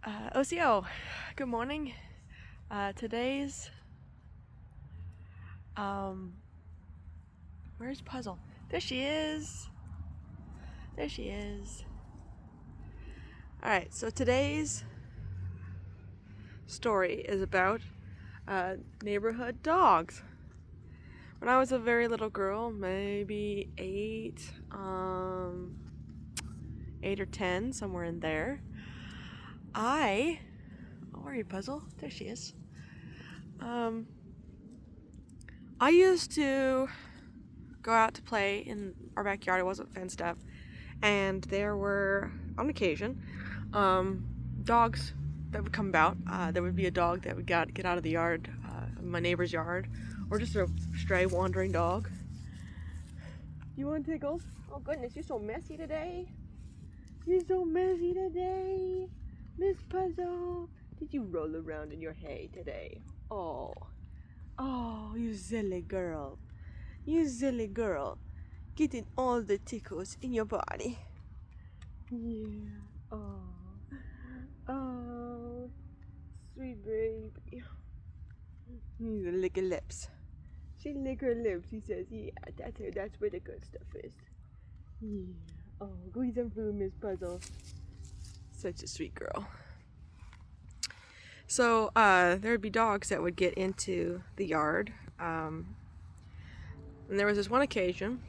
OCO, good morning. Today's, where's Puzzle? There she is. There she is. Alright, so today's story is about neighborhood dogs. When I was a very little girl, maybe 8 or 10, somewhere in there, where are you, Puzzle? There she is. I used to go out to play in our backyard. It wasn't fenced up, and there were, on occasion, dogs that would come about. There would be a dog that would get out of the yard, my neighbor's yard, or just a stray wandering dog. You want tickles? Oh goodness, you're so messy today. You're so messy today, Miss Puzzle. Did you roll around in your hay today? Oh, you silly girl. You silly girl. Getting all the tickles in your body. Yeah. Oh, sweet baby. You lick her lips. She lick her lips. She says, yeah, that's where the good stuff is. Yeah. Oh, go eat some food, Miss Puzzle. Such a sweet girl. So, there would be dogs that would get into the yard. And there was this one occasion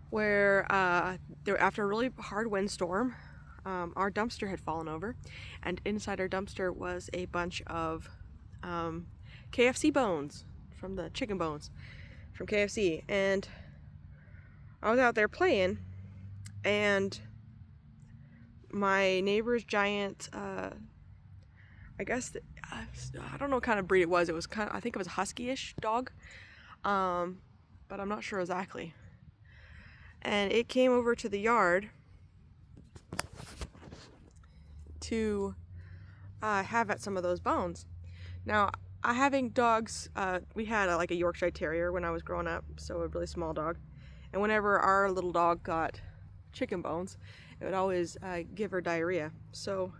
where, after a really hard windstorm, our dumpster had fallen over, and inside our dumpster was a bunch of KFC bones, from the chicken bones from KFC. And I was out there playing, and my neighbor's giant, I guess, I don't know what kind of breed it was. It was I think it was a husky-ish dog, but I'm not sure exactly. And it came over to the yard to have at some of those bones. Now, having dogs, we had like a Yorkshire Terrier when I was growing up, so a really small dog. And whenever our little dog got chicken bones, it would always give her diarrhea. So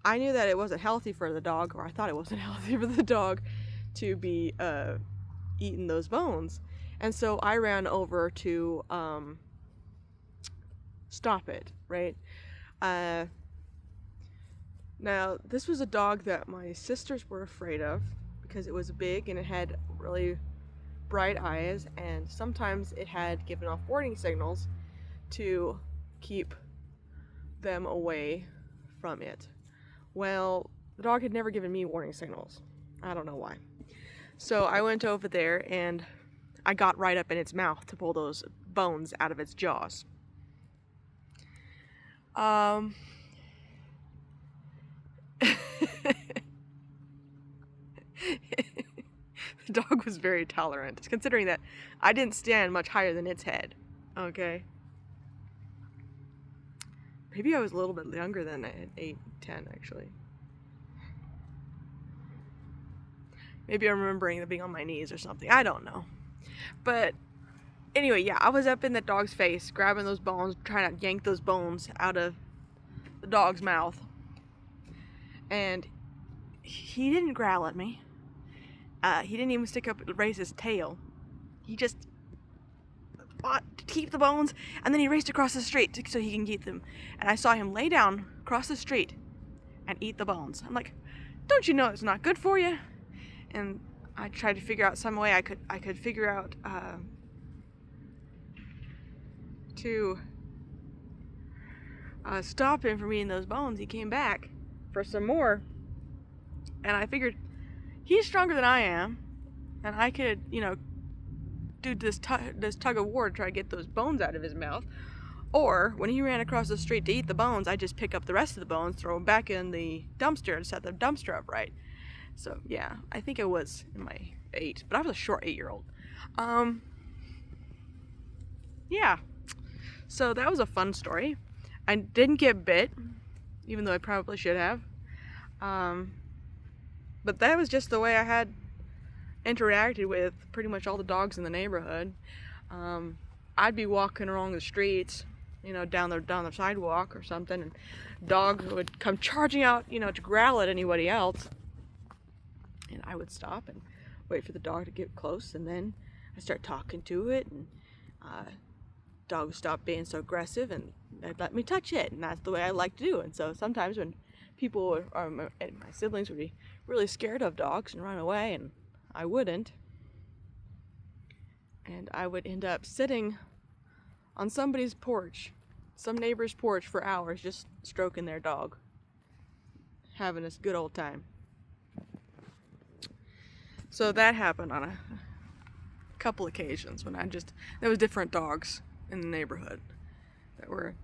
I knew that it wasn't healthy for the dog, or I thought it wasn't healthy for the dog to be eating those bones. And so I ran over to stop it, right? Now, this was a dog that my sisters were afraid of because it was big and it had really bright eyes, and sometimes it had given off warning signals to keep them away from it. Well, the dog had never given me warning signals. I don't know why. So I went over there and I got right up in its mouth to pull those bones out of its jaws. The dog was very tolerant, considering that I didn't stand much higher than its head. Okay. Maybe I was a little bit younger than 8, 10, actually. Maybe I'm remembering being on my knees or something. I don't know. But anyway, yeah, I was up in that dog's face, grabbing those bones, trying to yank those bones out of the dog's mouth. And he didn't growl at me. He didn't even raise his tail. He just fought to keep the bones, and then he raced across the street so he can eat them. And I saw him lay down across the street and eat the bones. I'm like, don't you know it's not good for you? And I tried to figure out some way I could figure out to stop him from eating those bones. He came back for some more, and I figured he's stronger than I am, and I could, do this tug of war to try to get those bones out of his mouth. Or when he ran across the street to eat the bones, I just pick up the rest of the bones, throw them back in the dumpster, and set the dumpster up right. So yeah, I think it was in my 8, but I was a short 8-year-old. Yeah. So that was a fun story. I didn't get bit, even though I probably should have. But that was just the way I had interacted with pretty much all the dogs in the neighborhood. I'd be walking along the streets down the sidewalk or something, and dog would come charging out, to growl at anybody else. And I would stop and wait for the dog to get close, and then I start talking to it, and dog would stop being so aggressive, and they'd let me touch it, and that's the way I like to do. And so sometimes when people or my siblings would be really scared of dogs and run away, and I wouldn't, and I would end up sitting on somebody's porch, some neighbor's porch, for hours, just stroking their dog, having this good old time. So that happened on a couple occasions when there was different dogs in the neighborhood that were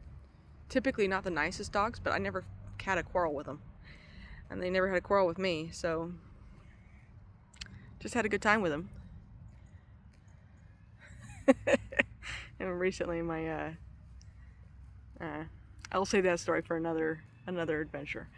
typically not the nicest dogs, but I never had a quarrel with them, and they never had a quarrel with me, so just had a good time with them. And recently I'll save that story for another adventure.